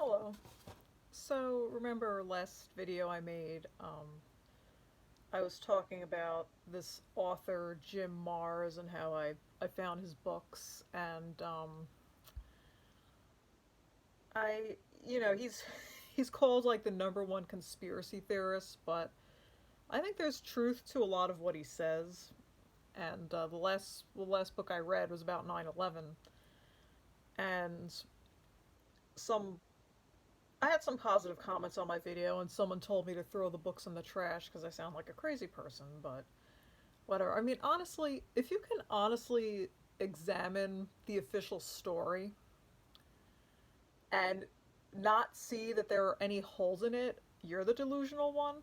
Hello. So, remember last video I made, I was talking about this author, Jim Marrs, and how I found his books, and, I, he's called like the number one conspiracy theorist, but I think there's truth to a lot of what he says, and, the last book I read was about 9/11, and some I had some positive comments on my video, and someone told me to throw the books in the trash because I sound like a crazy person, but whatever. I mean, honestly, if you can honestly examine the official story and not see that there are any holes in it, you're the delusional one.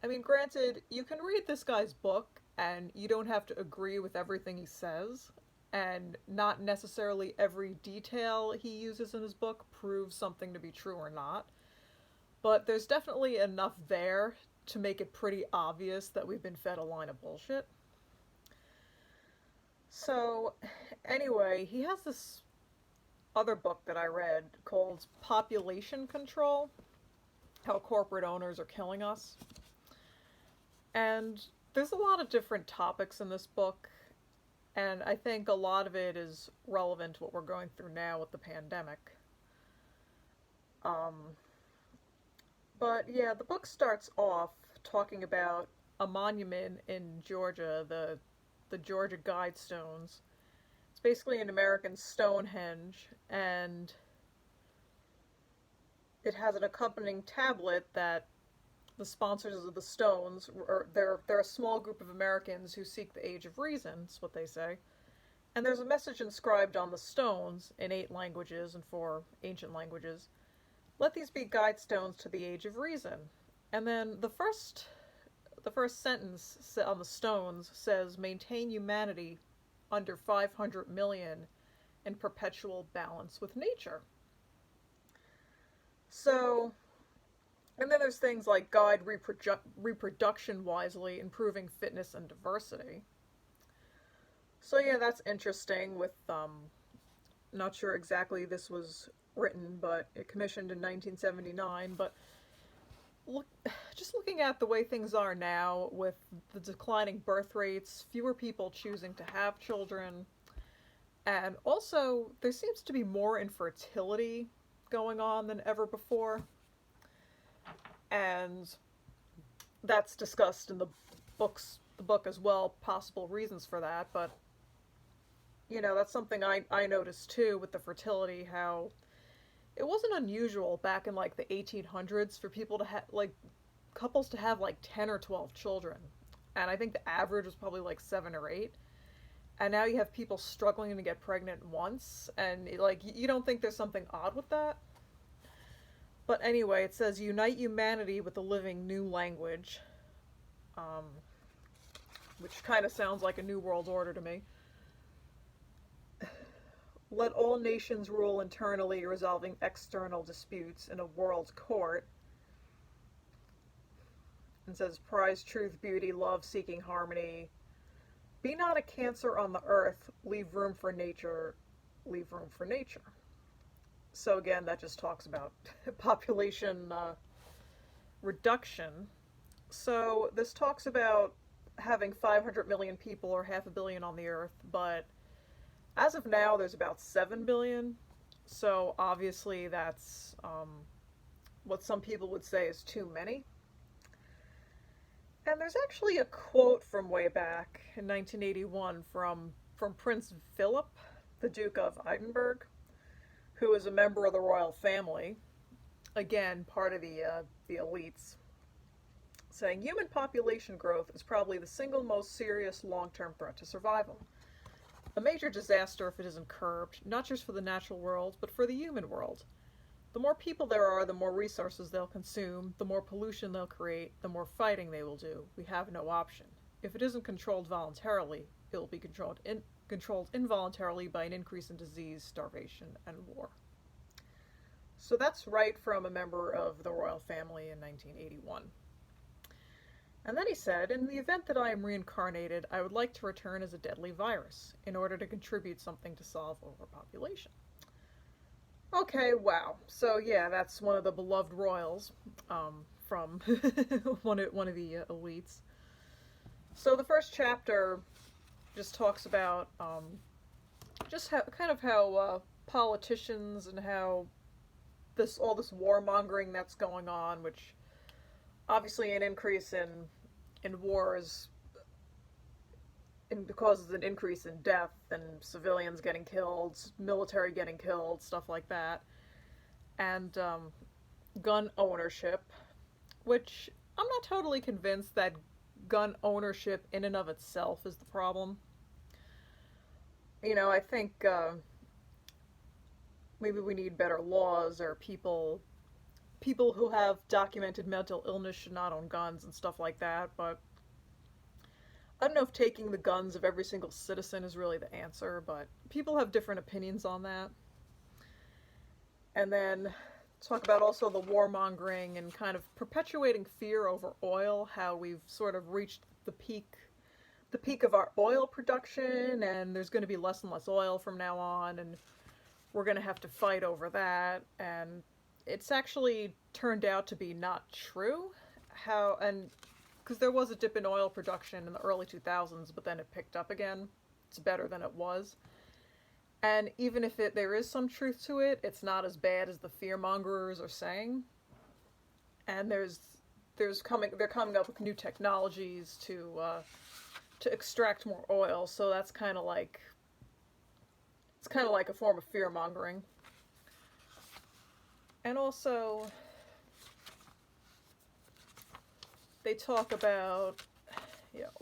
I mean, granted, you can read this guy's book and you don't have to agree with everything he says, and not necessarily every detail he uses in his book proves something to be true or not. But there's definitely enough there to make it pretty obvious that we've been fed a line of bullshit. So, anyway, he has this other book that I read called Population Control: How Corporate Owners Are Killing Us. And there's a lot of different topics in this book, and I think a lot of it is relevant to what we're going through now with the pandemic. Um, but yeah, the book starts off talking about a monument in Georgia, the Georgia Guidestones. It's basically an American Stonehenge, and it has an accompanying tablet that the sponsors of the stones, or they're a small group of Americans who seek the age of reason, is what they say. And there's a message inscribed on the stones in 8 languages and 4 ancient languages. Let these be guide stones to the age of reason. And then the first sentence on the stones says, maintain humanity under 500 million in perpetual balance with nature. So, and then there's things like guide reproduction wisely, improving fitness and diversity. So yeah, that's interesting with, not sure exactly this was written, but it commissioned in 1979, but look, just looking at the way things are now with the declining birth rates, fewer people choosing to have children, and also there seems to be more infertility going on than ever before. And that's discussed in the book as well, possible reasons for that, but that's something I noticed too with the fertility, how it wasn't unusual back in like the 1800s for people to have like couples to have like 10 or 12 children. And I think the average was probably like 7 or 8. And now you have people struggling to get pregnant once, and like you don't think there's something odd with that? But anyway, it says unite humanity with a living new language, um, which kind of sounds like a new world order to me. Let all nations rule internally, resolving external disputes in a world court. It says prize truth, beauty, love, seeking harmony. Be not a cancer on the earth, leave room for nature, leave room for nature. So again, that just talks about population reduction. So this talks about having 500 million people or half a billion on the earth, but as of now, there's about 7 billion. So obviously that's what some people would say is too many. And there's actually a quote from way back in 1981 from Prince Philip, the Duke of Edinburgh, who is a member of the royal family, again, part of the elites, saying human population growth is probably the single most serious long-term threat to survival. A major disaster if it isn't curbed, not just for the natural world, but for the human world. The more people there are, the more resources they'll consume, the more pollution they'll create, the more fighting they will do. We have no option. If it isn't controlled voluntarily, it will be controlled involuntarily by an increase in disease, starvation, and war. So that's right from a member of the royal family in 1981. And then he said, in the event that I am reincarnated, I would like to return as a deadly virus in order to contribute something to solve overpopulation. Okay, wow. So yeah, that's one of the beloved royals from one of the elites. So the first chapter just talks about just how kind of how politicians and how this all this warmongering that's going on, which obviously an increase in wars and causes an increase in death and civilians getting killed, military getting killed, stuff like that, and gun ownership, which I'm not totally convinced that gun ownership in and of itself is the problem. I think maybe we need better laws, or people who have documented mental illness should not own guns and stuff like that. But I don't know if taking the guns of every single citizen is really the answer, but people have different opinions on that. And then talk about also the warmongering and kind of perpetuating fear over oil, how we've sort of reached the peak of our oil production, and there's going to be less and less oil from now on, and we're going to have to fight over that. And it's actually turned out to be not true. And because there was a dip in oil production in the early 2000s, but then it picked up again. It's better than it was. And even if there is some truth to it, it's not as bad as the fearmongers are saying. And they're coming up with new technologies to extract more oil. So that's kind of like a form of fearmongering. And also, they talk about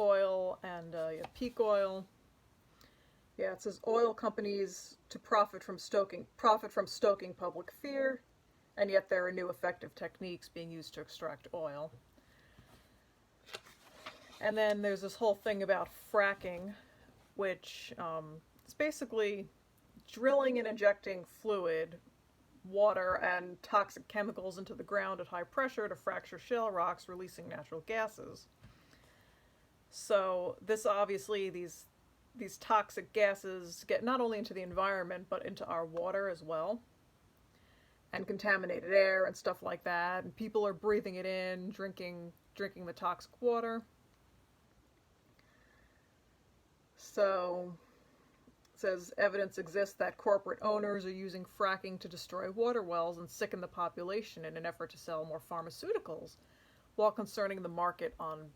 oil and peak oil. Yeah, it says oil companies to profit from stoking public fear, and yet there are new effective techniques being used to extract oil. And then there's this whole thing about fracking, which is basically drilling and injecting fluid, water, and toxic chemicals into the ground at high pressure to fracture shale rocks, releasing natural gases. So this obviously, these toxic gases get not only into the environment, but into our water as well, and contaminated air and stuff like that, and people are breathing it in, drinking the toxic water. So it says evidence exists that corporate owners are using fracking to destroy water wells and sicken the population in an effort to sell more pharmaceuticals, while concerning the market on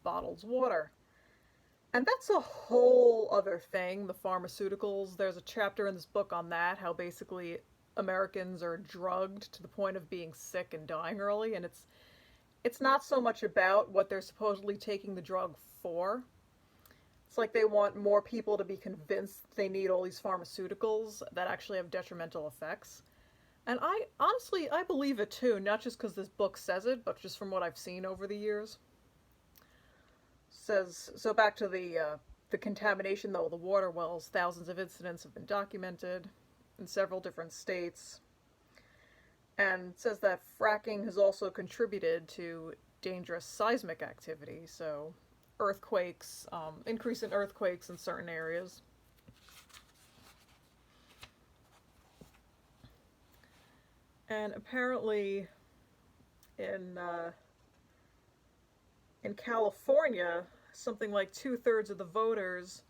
bottled water. And that's a whole other thing, the pharmaceuticals. There's a chapter in this book on that, how basically Americans are drugged to the point of being sick and dying early, and it's not so much about what they're supposedly taking the drug for. It's like they want more people to be convinced they need all these pharmaceuticals that actually have detrimental effects. And I believe it too, not just because this book says it, but just from what I've seen over the years. Says, so back to the contamination though, the water wells, thousands of incidents have been documented in several different states. And it says that fracking has also contributed to dangerous seismic activity, so earthquakes, increase in earthquakes in certain areas. And apparently in California, something like 2/3 of the voters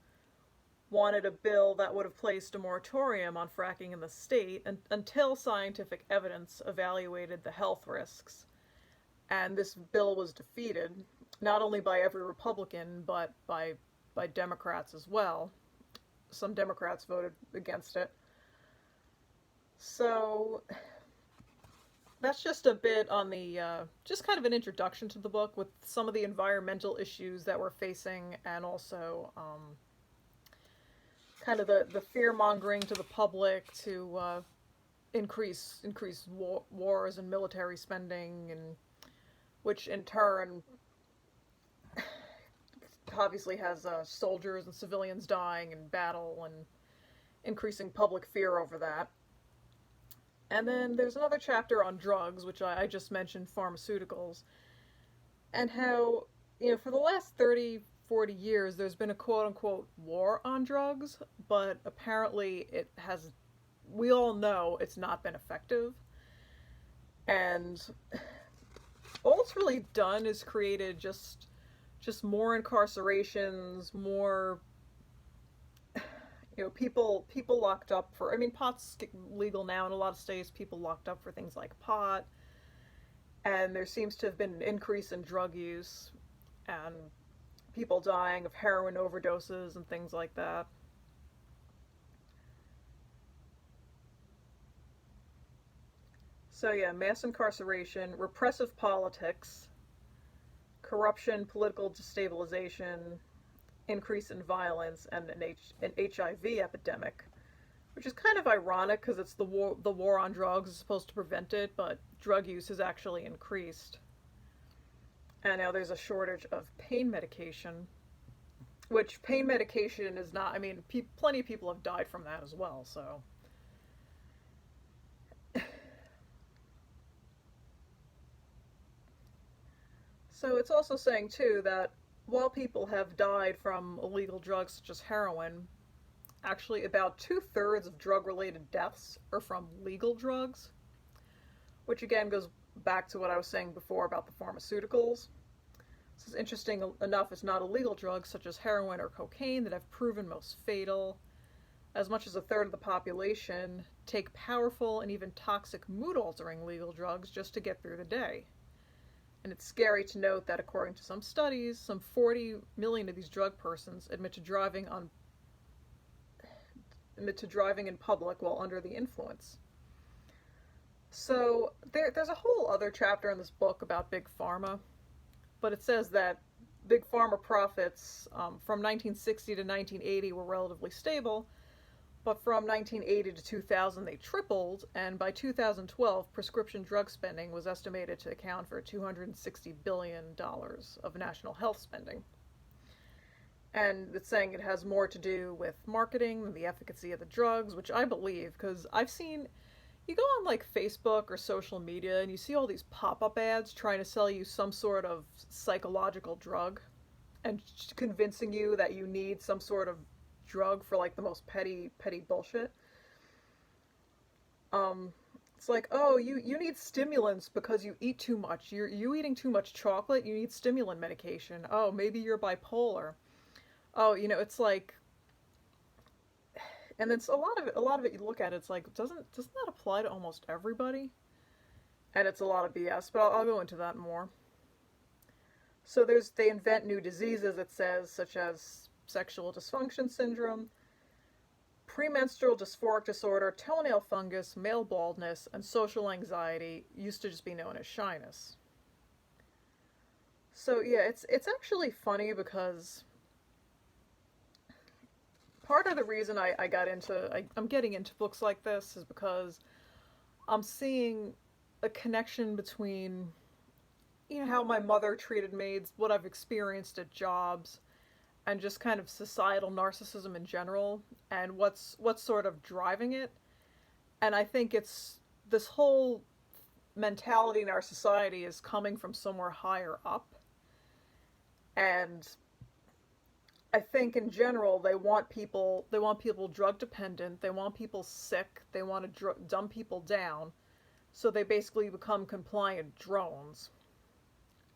wanted a bill that would have placed a moratorium on fracking in the state until scientific evidence evaluated the health risks. And this bill was defeated, not only by every Republican, but by Democrats as well. Some Democrats voted against it. So that's just a bit on the, just kind of an introduction to the book with some of the environmental issues that we're facing, and also kind of the fear-mongering to the public to increase wars and military spending, and which in turn obviously has soldiers and civilians dying in battle and increasing public fear over that. And then there's another chapter on drugs, which I just mentioned, pharmaceuticals, and how, for the last 30, 40 years, there's been a quote-unquote war on drugs, but apparently it has we all know it's not been effective. And all it's really done is created just more incarcerations, more, people locked up for, I mean, pot's legal now in a lot of states, people locked up for things like pot, and there seems to have been an increase in drug use and people dying of heroin overdoses and things like that. So yeah, mass incarceration, repressive politics, corruption, political destabilization, increase in violence, and an HIV epidemic, which is kind of ironic because it's the war on drugs is supposed to prevent it, but drug use has actually increased. And now there's a shortage of pain medication, which pain medication is not. I mean, plenty of people have died from that as well. So it's also saying too that while people have died from illegal drugs such as heroin, actually about 2/3 of drug-related deaths are from legal drugs, which again goes back to what I was saying before about the pharmaceuticals. This is interesting enough, it's not illegal drugs such as heroin or cocaine that have proven most fatal. As much as a third of the population take powerful and even toxic mood-altering legal drugs just to get through the day. And it's scary to note that according to some studies, some 40 million of these drug persons admit to driving in public while under the influence. So there's a whole other chapter in this book about big pharma, but it says that big pharma profits from 1960 to 1980 were relatively stable, but from 1980 to 2000 they tripled, and by 2012 prescription drug spending was estimated to account for $260 billion of national health spending. And it's saying it has more to do with marketing than the efficacy of the drugs, which I believe, because I've seen, you go on like Facebook or social media and you see all these pop-up ads trying to sell you some sort of psychological drug and convincing you that you need some sort of drug for like the most petty bullshit. It's like, oh, you need stimulants because you eat too much. You eating too much chocolate, you need stimulant medication. Oh, maybe you're bipolar. Oh, it's like, and it's a lot of it you look at, it's like, doesn't that apply to almost everybody? And it's a lot of BS, but I'll go into that more. So they invent new diseases, it says, such as sexual dysfunction syndrome, premenstrual dysphoric disorder, toenail fungus, male baldness, and social anxiety used to just be known as shyness. So yeah, it's actually funny because part of the reason I'm getting into books like this is because I'm seeing a connection between, how my mother treated maids, what I've experienced at jobs, and just kind of societal narcissism in general, and what's sort of driving it. And I think it's this whole mentality in our society is coming from somewhere higher up. And I think in general they want people drug dependent, they want people sick, they want to dumb people down, so they basically become compliant drones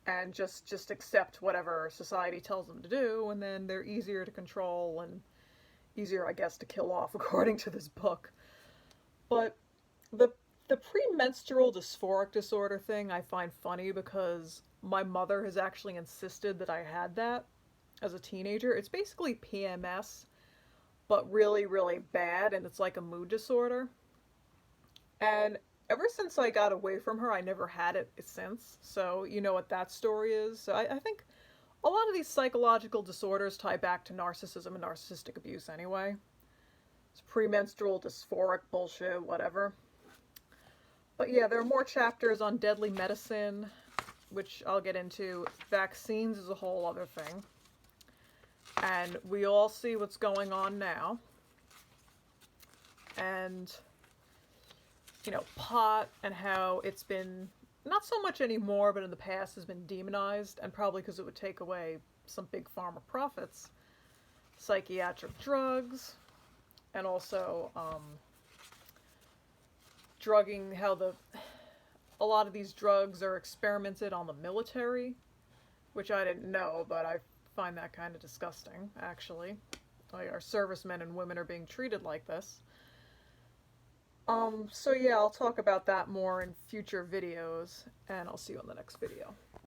and just accept whatever society tells them to do, and then they're easier to control and easier, I guess, to kill off, according to this book. But the premenstrual dysphoric disorder thing I find funny because my mother has actually insisted that I had that as a teenager. It's basically PMS, but really, really bad, and it's like a mood disorder. And ever since I got away from her, I never had it since. So you know what that story is. So I think a lot of these psychological disorders tie back to narcissism and narcissistic abuse anyway. It's premenstrual dysphoric bullshit, whatever. But yeah, there are more chapters on deadly medicine, which I'll get into. Vaccines is a whole other thing. And we all see what's going on now. And, pot and how it's been, not so much anymore, but in the past has been demonized, and probably because it would take away some big pharma profits. Psychiatric drugs, and also drugging, how a lot of these drugs are experimented on the military, which I didn't know, but I find that kind of disgusting, actually. Like, our servicemen and women are being treated like this. So yeah, I'll talk about that more in future videos, and I'll see you in the next video.